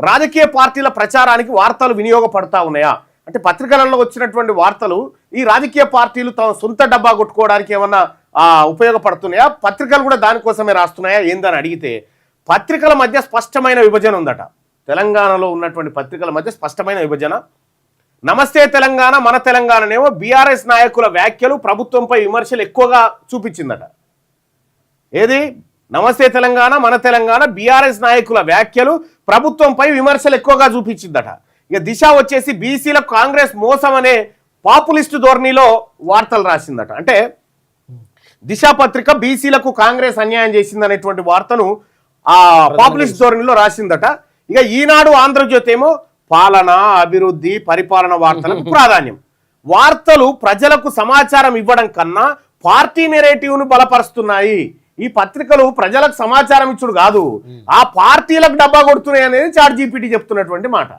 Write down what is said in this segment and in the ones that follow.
రాజకీయ పార్టీల ప్రచారానికి వార్తలు వినియోగపడతా ఉన్నాయా అంటే పత్రికలలో వచ్చినటువంటి వార్తలు ఈ రాజకీయ పార్టీలు తమ సొంత డబ్బా కొట్టుకోవడానికి ఏమన్నా ఉపయోగపడుతున్నాయా, పత్రికలు కూడా దానికోసమే రాస్తున్నాయా ఏందని అడిగితే పత్రికల మధ్య స్పష్టమైన విభజన ఉందట. తెలంగాణలో ఉన్నటువంటి పత్రికల మధ్య స్పష్టమైన విభజన. నమస్తే తెలంగాణ మన తెలంగాణనేమో బీఆర్ఎస్ నాయకుల వ్యాఖ్యలు ప్రభుత్వంపై విమర్శలు ఎక్కువగా చూపించిందట. ఏది నమస్తే తెలంగాణ మన తెలంగాణ బీఆర్ఎస్ నాయకుల వ్యాఖ్యలు ప్రభుత్వంపై విమర్శలు ఎక్కువగా చూపించిందట. ఇక దిశ వచ్చేసి బీసీలకు కాంగ్రెస్ మోసం అనే పాపులిస్టు ధోరణిలో వార్తలు రాసిందట. అంటే దిశ పత్రిక బీసీలకు కాంగ్రెస్ అన్యాయం చేసిందనేటువంటి వార్తను ఆ పాపులిస్ట్ ధోరణిలో రాసిందట. ఇక ఈనాడు ఆంధ్రజ్యోతి ఏమో పాలన అభివృద్ధి పరిపాలన వార్తలకు ప్రాధాన్యం. వార్తలు ప్రజలకు సమాచారం ఇవ్వడం కన్నా పార్టీ నెరేటివ్ను బలపరుస్తున్నాయి. ఈ పత్రికలు ప్రజలకు సమాచారం ఇచ్చుడు కాదు, ఆ పార్టీలకు డబ్బా కొడుతున్నాయి అనేది చాట్ జీపీటీ చెప్తున్నటువంటి మాట.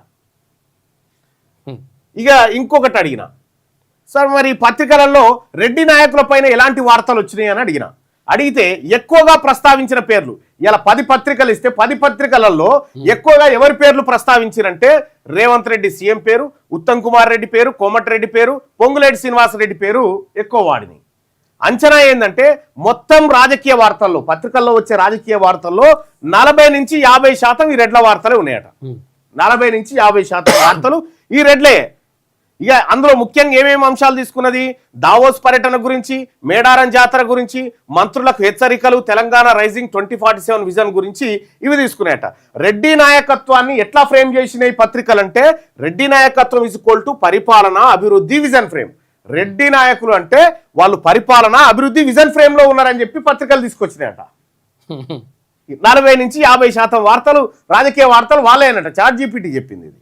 ఇక ఇంకొకటి అడిగిన సార్, మరి పత్రికలలో రెడ్డి నాయకుల పైన ఎలాంటి వార్తలు వచ్చినాయి అని అడిగితే ఎక్కువగా ప్రస్తావించిన పేర్లు ఇలా 10 పత్రికలు ఇస్తే 10 పత్రికలలో ఎక్కువగా ఎవరి పేర్లు ప్రస్తావించారంటే రేవంత్ రెడ్డి సీఎం పేరు, ఉత్తమ్ కుమార్ రెడ్డి పేరు, కోమటిరెడ్డి పేరు, పొంగులేటి శ్రీనివాసరెడ్డి పేరు ఎక్కువ వాడిని. అంచనా ఏంటంటే మొత్తం రాజకీయ వార్తల్లో పత్రికల్లో వచ్చే రాజకీయ వార్తల్లో 40 నుంచి 50% ఈ రెడ్ల వార్తలే ఉన్నాయట. 40 నుంచి 50% వార్తలు ఈ రెడ్లే. ఇక అందులో ముఖ్యంగా ఏమేమి అంశాలు తీసుకున్నది, దావోస్ పర్యటన గురించి, మేడారం జాతర గురించి, మంత్రులకు హెచ్చరికలు, తెలంగాణ రైజింగ్ 2047 విజన్ గురించి ఇవి తీసుకునేట. రెడ్డి నాయకత్వాన్ని ఎట్లా ఫ్రేమ్ చేసినాయి పత్రికలు అంటే రెడ్డి నాయకత్వం = పరిపాలన అభివృద్ధి విజన్ ఫ్రేమ్. రెడ్డి నాయకులు అంటే వాళ్ళు పరిపాలన అభివృద్ధి విజన్ ఫ్రేమ్ లో ఉన్నారని చెప్పి పత్రికలు తీసుకొచ్చినాయట. 40 నుంచి 50% వార్తలు రాజకీయ వార్తలు వాళ్ళేనట. చాట్ జీపీటీ చెప్పింది ఇది.